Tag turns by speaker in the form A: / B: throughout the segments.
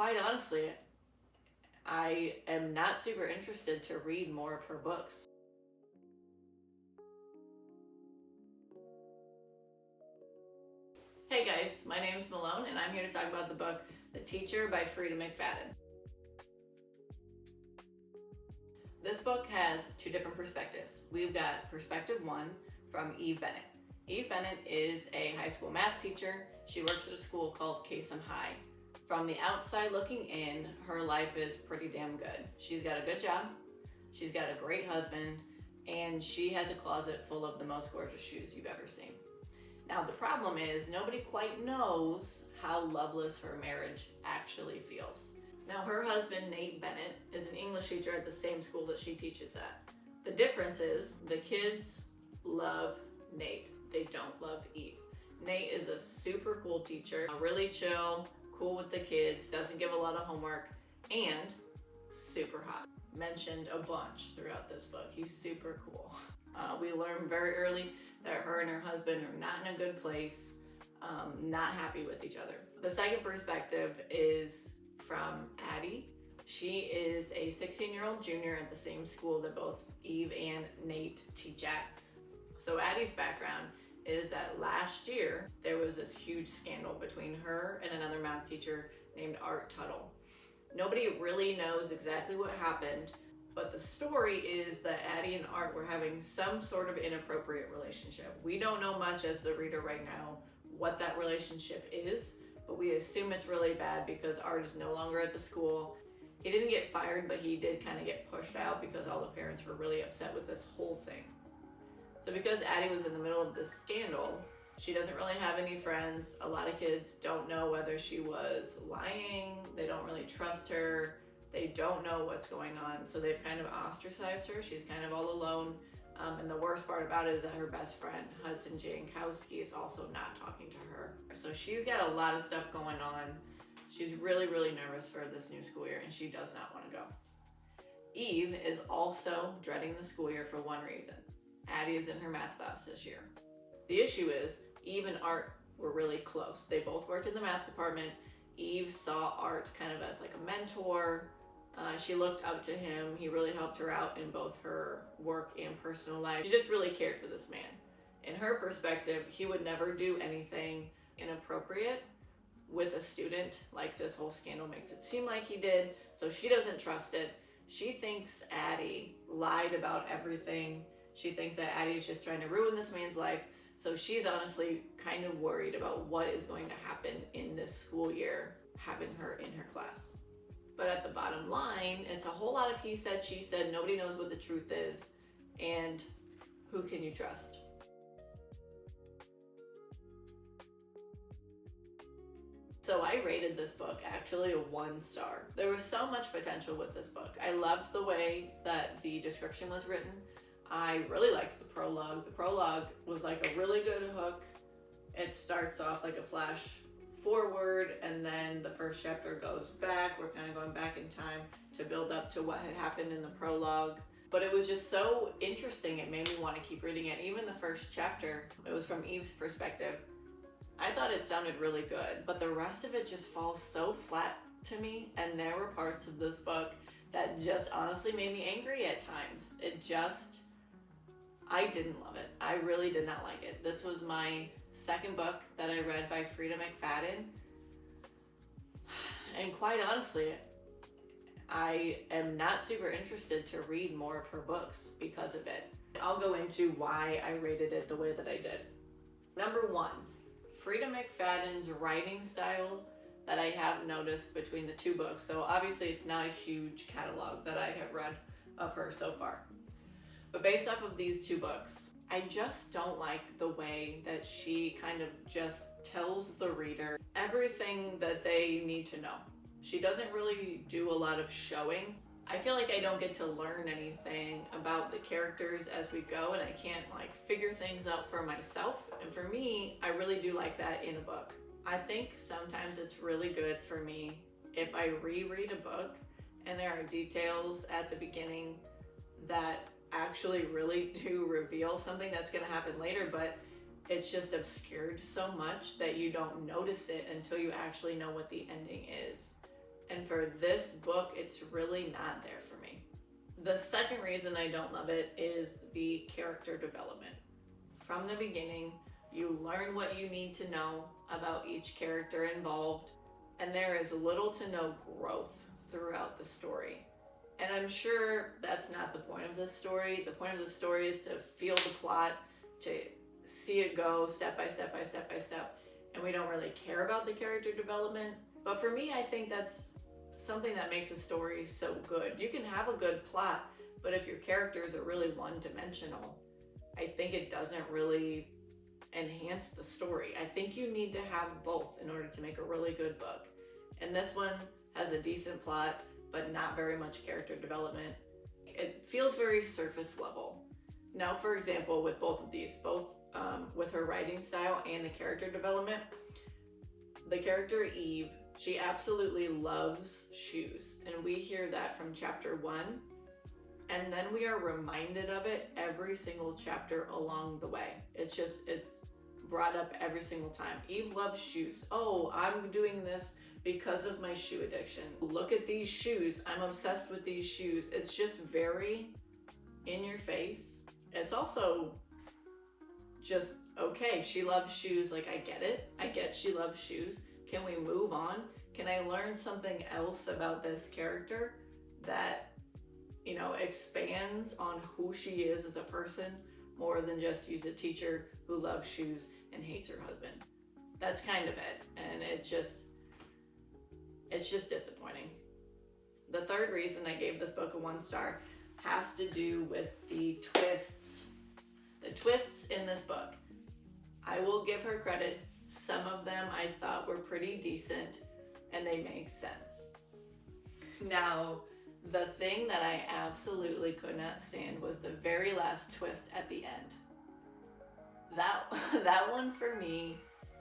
A: quite honestly, I am not super interested to read more of her books. Hey guys, my name's Malone and I'm here to talk about the book The Teacher by Freida McFadden. This book has two different perspectives. We've got perspective one from Eve Bennett. Eve Bennett is a high school math teacher. She works at a school called Kasem High. From the outside looking in, her life is pretty damn good. She's got a good job, she's got a great husband, and she has a closet full of the most gorgeous shoes you've ever seen. Now the problem is nobody quite knows how loveless her marriage actually feels. Now her husband, Nate Bennett, is an English teacher at the same school that she teaches at. The difference is the kids love Nate. They don't love Eve. Nate is a super cool teacher, really chill, cool with the kids, doesn't give a lot of homework, and super hot. Mentioned a bunch throughout this book. He's super cool. We learn very early that her and her husband are not in a good place, not happy with each other. The second perspective is from Addie. She is a 16-year-old junior at the same school that both Eve and Nate teach at. So Addie's background is that last year there was this huge scandal between her and another math teacher named Art Tuttle. Nobody really knows exactly what happened, but the story is that Addie and Art were having some sort of inappropriate relationship. We don't know much as the reader right now what that relationship is, but we assume it's really bad because Art is no longer at the school. He didn't get fired, but he did kind of get pushed out because all the parents were really upset with this whole thing. So because Addie was in the middle of this scandal, she doesn't really have any friends. A lot of kids don't know whether she was lying. They don't really trust her. They don't know what's going on. So they've kind of ostracized her. She's kind of all alone. And the worst part about it is that her best friend, Hudson Jankowski, is also not talking to her. So she's got a lot of stuff going on. She's really, really nervous for this new school year, and she does not want to go. Eve is also dreading the school year for one reason. Addie is in her math class this year. The issue is Eve and Art were really close. They both worked in the math department. Eve saw Art kind of as like a mentor. She looked up to him. He really helped her out in both her work and personal life. She just really cared for this man. In her perspective, he would never do anything inappropriate with a student like this whole scandal makes it seem like he did, so she doesn't trust it. She thinks Addie lied about everything. She thinks that Addie is just trying to ruin this man's life, so she's honestly kind of worried about what is going to happen in this school year having her in her class. But at the bottom line, it's a whole lot of he said, she said. Nobody knows what the truth is, and who can you trust? So I rated this book actually a 1 star. There was so much potential with this book. I loved the way that the description was written. I really liked the prologue. The prologue was like a really good hook. It starts off like a flash forward, and then the first chapter goes back. We're kind of going back in time to build up to what had happened in the prologue. But it was just so interesting. It made me want to keep reading it. Even the first chapter, it was from Eve's perspective. I thought it sounded really good, but the rest of it just falls so flat to me. And there were parts of this book that just honestly made me angry at times. I didn't love it. I really did not like it. This was my second book that I read by Freida McFadden. And quite honestly, I am not super interested to read more of her books because of it. I'll go into why I rated it the way that I did. Number 1, Freida McFadden's writing style that I have noticed between the two books. So obviously it's not a huge catalog that I have read of her so far. But based off of these two books, I just don't like the way that she kind of just tells the reader everything that they need to know. She doesn't really do a lot of showing. I feel like I don't get to learn anything about the characters as we go, and I can't like figure things out for myself. And for me, I really do like that in a book. I think sometimes it's really good for me if I reread a book and there are details at the beginning that actually really do reveal something that's going to happen later, but it's just obscured so much that you don't notice it until you actually know what the ending is. And for this book, it's really not there for me. The second reason I don't love it is the character development. From the beginning, you learn what you need to know about each character involved, and there is little to no growth throughout the story. And I'm sure that's not the point of this story. The point of the story is to feel the plot, to see it go step by step by step by step, and we don't really care about the character development. But for me, I think that's something that makes a story so good. You can have a good plot, but if your characters are really one-dimensional, I think it doesn't really enhance the story. I think you need to have both in order to make a really good book. And this one has a decent plot, but not very much character development. It feels very surface level. Now, for example, with both of these, both with her writing style and the character development, the character Eve, she absolutely loves shoes. And we hear that from chapter 1. And then we are reminded of it every single chapter along the way. It's brought up every single time. Eve loves shoes. Oh, I'm doing this because of my shoe addiction. Look at these shoes. I'm obsessed with these shoes. It's just very in your face. It's also just, okay, she loves shoes. Like, I get it. I get she loves shoes. Can we move on? Can I learn something else about this character that, you know, expands on who she is as a person more than just she's a teacher who loves shoes and hates her husband? That's kind of it. And it's just disappointing. The third reason I gave this book a 1 star has to do with the twists. The twists in this book. I will give her credit. Some of them I thought were pretty decent and they make sense. Now, the thing that I absolutely could not stand was the very last twist at the end. That one for me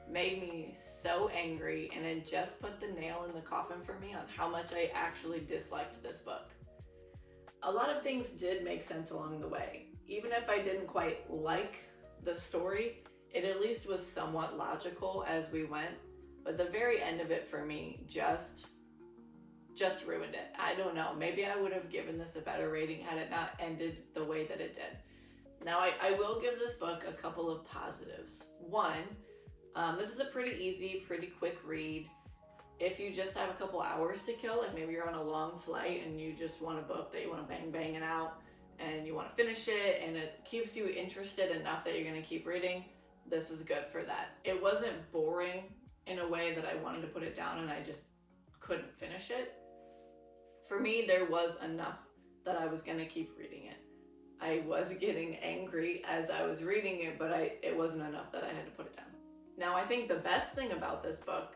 A: made me so angry, and it just put the nail in the coffin for me on how much I actually disliked this book. A lot of things did make sense along the way. Even if I didn't quite like the story, it at least was somewhat logical as we went. But the very end of it for me just ruined it. I don't know. Maybe I would have given this a better rating had it not ended the way that it did. Now, I will give this book a couple of positives. One, this is a pretty easy, pretty quick read. If you just have a couple hours to kill, like maybe you're on a long flight and you just want a book that you want to bang it out and you want to finish it and it keeps you interested enough that you're going to keep reading, this is good for that. It wasn't boring in a way that I wanted to put it down and I just couldn't finish it. For me, there was enough that I was going to keep reading it. I was getting angry as I was reading it, but it wasn't enough that I had to put it down. Now, I think the best thing about this book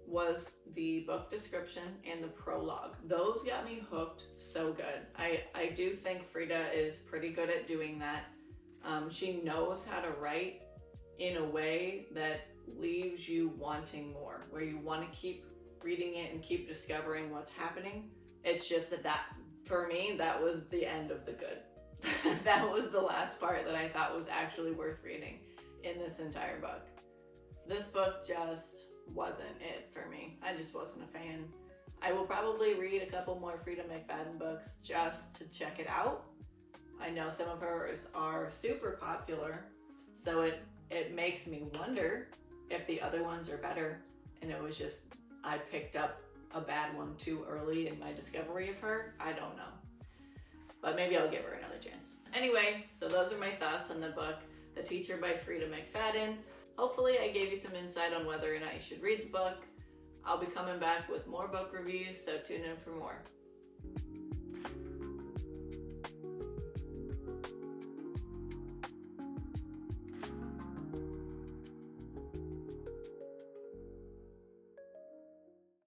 A: was the book description and the prologue. Those got me hooked so good. I do think Freida is pretty good at doing that. She knows how to write in a way that leaves you wanting more, where you want to keep reading it and keep discovering what's happening. It's just that for me, that was the end of the good. That was the last part that I thought was actually worth reading in this entire book. This book just wasn't it for me. I just wasn't a fan. I will probably read a couple more Freida McFadden books just to check it out. I know some of hers are super popular, so it makes me wonder if the other ones are better, and it was just I picked up a bad one too early in my discovery of her. I don't know. But maybe I'll give her another chance. Anyway, so those are my thoughts on the book, The Teacher by Freida McFadden. Hopefully I gave you some insight on whether or not you should read the book. I'll be coming back with more book reviews, so tune in for more.